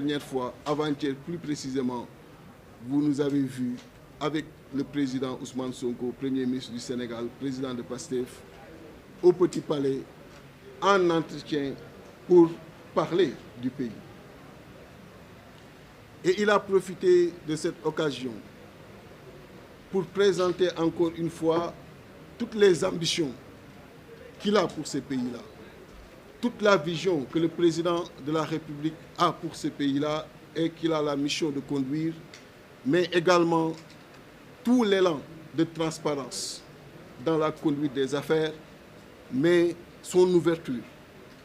Dernière fois, avant-hier plus précisément, vous nous avez vus avec le président Ousmane Sonko, Premier ministre du Sénégal, président de PASTEF, au Petit Palais, en entretien pour parler du pays. Et il a profité de cette occasion pour présenter encore une fois toutes les ambitions qu'il a pour ce pays-là, toute la vision que le président de la République a pour ce pays-là et qu'il a la mission de conduire, mais également tout l'élan de transparence dans la conduite des affaires, mais son ouverture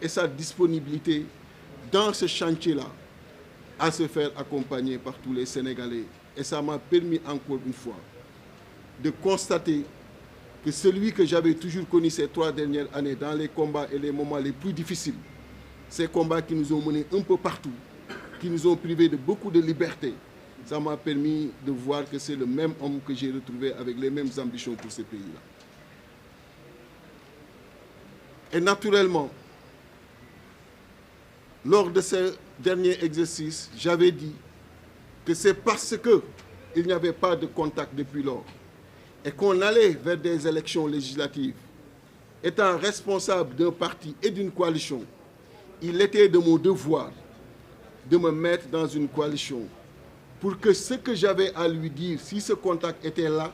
et sa disponibilité dans ce chantier-là à se faire accompagner par tous les Sénégalais. Et ça m'a permis encore une fois de constater que celui que j'avais toujours connu ces 3 dernières années dans les combats et les moments les plus difficiles, ces combats qui nous ont menés un peu partout, qui nous ont privés de beaucoup de liberté, ça m'a permis de voir que c'est le même homme que j'ai retrouvé avec les mêmes ambitions pour ce pays-là. Et naturellement, lors de ce dernier exercice, j'avais dit que c'est parce qu'il n'y avait pas de contact depuis lors et qu'on allait vers des élections législatives, étant responsable d'un parti et d'une coalition, il était de mon devoir de me mettre dans une coalition pour que ce que j'avais à lui dire, si ce contact était là,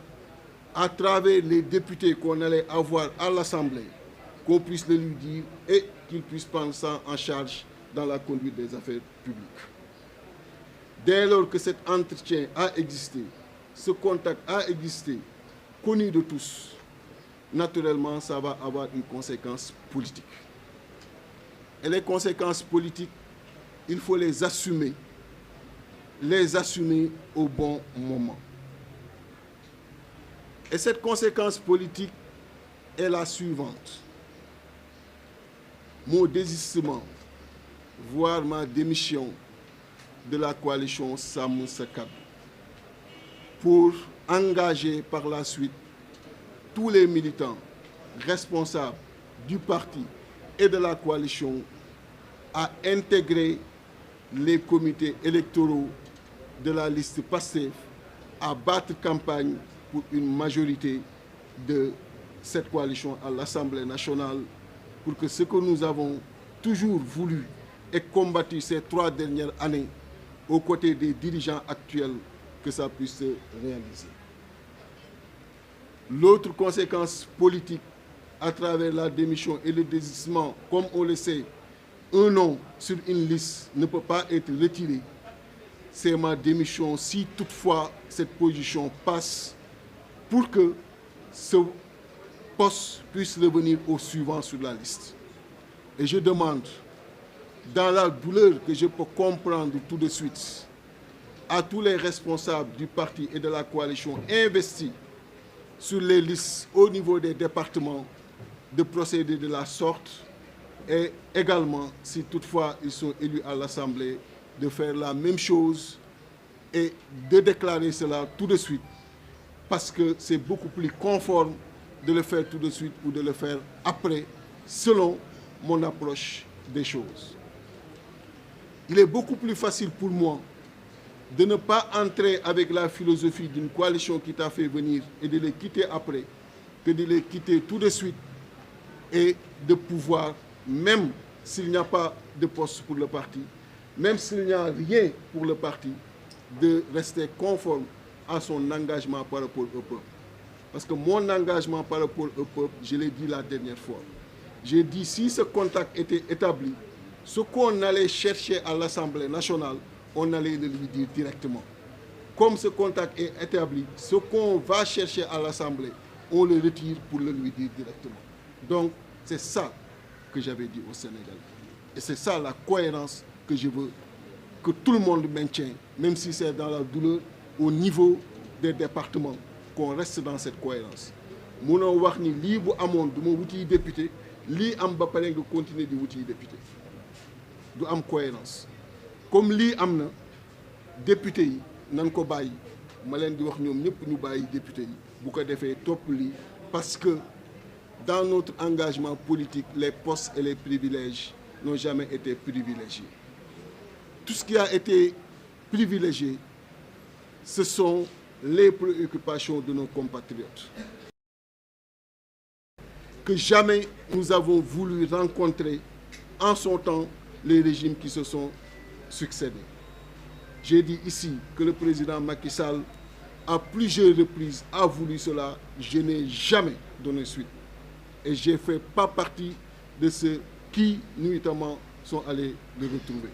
à travers les députés qu'on allait avoir à l'Assemblée, qu'on puisse le lui dire et qu'il puisse prendre ça en charge dans la conduite des affaires publiques. Dès lors que cet entretien a existé, ce contact a existé, connu de tous, naturellement, ça va avoir une conséquence politique. Et les conséquences politiques, il faut les assumer au bon moment. Et cette conséquence politique est la suivante. Mon désistement, voire ma démission de la coalition Sàmm Sa Kàddu, pour engager par la suite tous les militants responsables du parti et de la coalition à intégrer les comités électoraux de la liste PASTEF, à battre campagne pour une majorité de cette coalition à l'Assemblée nationale, pour que ce que nous avons toujours voulu et combattu ces 3 dernières années aux côtés des dirigeants actuels, que ça puisse se réaliser. L'autre conséquence politique à travers la démission et le désistement, comme on le sait, un nom sur une liste ne peut pas être retiré. C'est ma démission si toutefois cette position passe pour que ce poste puisse revenir au suivant sur la liste. Et je demande, dans la douleur que je peux comprendre tout de suite, à tous les responsables du parti et de la coalition investis sur les listes au niveau des départements de procéder de la sorte et également, si toutefois ils sont élus à l'Assemblée, de faire la même chose et de déclarer cela tout de suite parce que c'est beaucoup plus conforme de le faire tout de suite ou de le faire après, selon mon approche des choses. Il est beaucoup plus facile pour moi de ne pas entrer avec la philosophie d'une coalition qui t'a fait venir et de les quitter après, que de les quitter tout de suite et de pouvoir, même s'il n'y a pas de poste pour le parti, même s'il n'y a rien pour le parti, de rester conforme à son engagement par rapport au peuple. Parce que mon engagement par rapport au peuple, je l'ai dit la dernière fois, j'ai dit si ce contact était établi, ce qu'on allait chercher à l'Assemblée nationale, on allait le lui dire directement. Comme ce contact est établi, ce qu'on va chercher à l'Assemblée, on le retire pour le lui dire directement. Donc, c'est ça que j'avais dit au Sénégal. Et c'est ça la cohérence que je veux que tout le monde maintienne, même si c'est dans la douleur, au niveau des départements, qu'on reste dans cette cohérence. Munoo wax ni lii bu amoon du ma wuti député, lii am ba pare nga continuer di wuti député. Du am cohérence. Comme lii am na député yi nan ko bàyyi ma leen di wax ñoom ñëpp ñu bàyyi député yi bu ko defee topp lii parce que dans notre engagement politique les postes et les privilèges n'ont jamais été privilégiés. tout ce qui a été privilégié, ce sont les préoccupations de nos compatriotes. Que jamais nous avons voulu rencontrer en son temps les régimes qui se sont succédés. J'ai dit ici que le président Macky Sall, à plusieurs reprises, a voulu cela. Je n'ai jamais donné suite. Et je ne fais pas partie de ceux qui, nuitamment, sont allés le retrouver.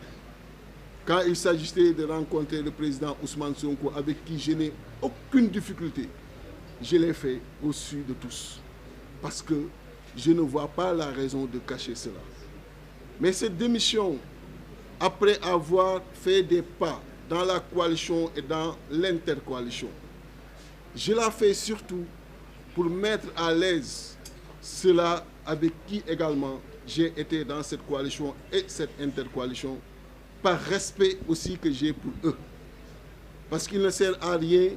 Quand il s'agissait de rencontrer le président Ousmane Sonko, avec qui je n'ai aucune difficulté, je l'ai fait au su de tous. Parce que je ne vois pas la raison de cacher cela. Mais cette démission, après avoir fait des pas dans la coalition et dans l'intercoalition, je la fais surtout pour mettre à l'aise ceux-là avec qui également j'ai été dans cette coalition et cette intercoalition, par respect aussi que j'ai pour eux. Parce qu'il ne sert à rien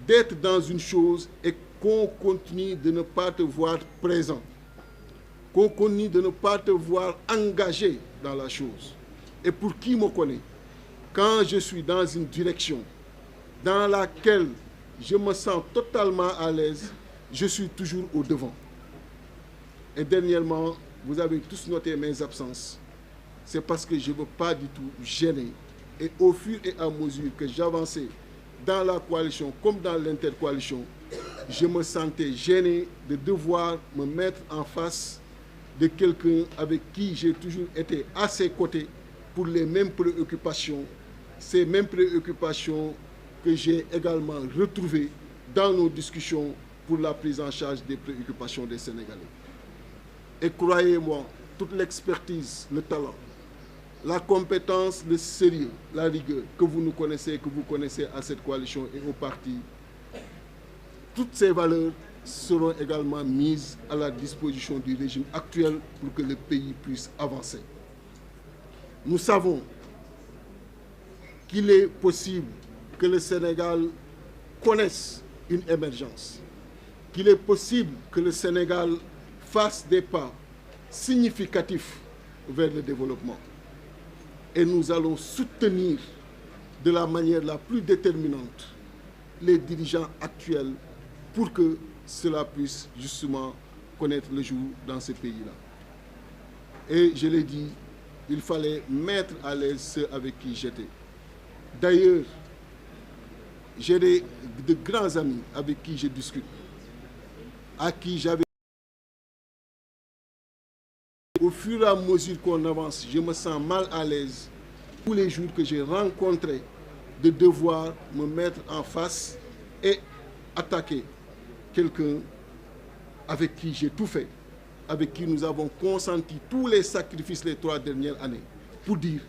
d'être dans une chose et qu'on continue de ne pas te voir présent, qu'on continue de ne pas te voir engagé dans la chose. Et pour qui me connaît, quand je suis dans une direction dans laquelle je me sens totalement à l'aise, je suis toujours au devant. Et dernièrement, vous avez tous noté mes absences. C'est parce que je ne veux pas du tout gêner. Et au fur et à mesure que j'avançais dans la coalition comme dans l'intercoalition, je me sentais gêné de devoir me mettre en face de quelqu'un avec qui j'ai toujours été à ses côtés pour les mêmes préoccupations, ces mêmes préoccupations que j'ai également retrouvées dans nos discussions pour la prise en charge des préoccupations des Sénégalais. Et croyez-moi, toute l'expertise, le talent, la compétence, le sérieux, la rigueur que vous nous connaissez, que vous connaissez à cette coalition et au parti, toutes ces valeurs seront également mises à la disposition du régime actuel pour que le pays puisse avancer. Nous savons qu'il est possible que le Sénégal connaisse une émergence, qu'il est possible que le Sénégal fasse des pas significatifs vers le développement. Et nous allons soutenir de la manière la plus déterminante les dirigeants actuels pour que cela puisse justement connaître le jour dans ce pays-là. Et je l'ai dit, il fallait mettre à l'aise ceux avec qui j'étais. D'ailleurs, j'ai de grands amis avec qui je discute, à qui j'avais... Au fur et à mesure qu'on avance, je me sens mal à l'aise tous les jours que j'ai rencontré de devoir me mettre en face et attaquer quelqu'un avec qui j'ai tout fait, avec qui nous avons consenti tous les sacrifices les 3 dernières années, pour dire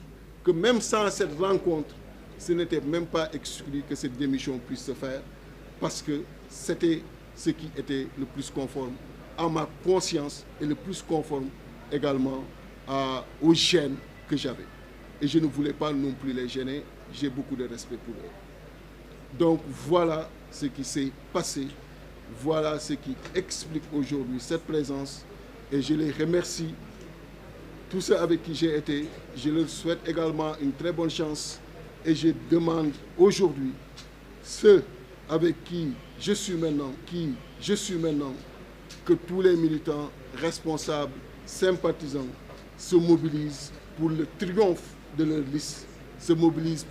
que même sans cette rencontre, ce n'était même pas exclu que cette démission puisse se faire, parce que c'était ce qui était le plus conforme à ma conscience et le plus conforme également aux gènes que j'avais. Et je ne voulais pas non plus les gêner, j'ai beaucoup de respect pour eux. Donc voilà ce qui s'est passé, voilà ce qui explique aujourd'hui cette présence, et je les remercie, tous ceux avec qui j'ai été, je leur souhaite également une très bonne chance, et je demande aujourd'hui, ceux avec qui je suis maintenant, que tous les militants responsables, sympathisants se mobilisent pour le triomphe de leur liste, se mobilisent pour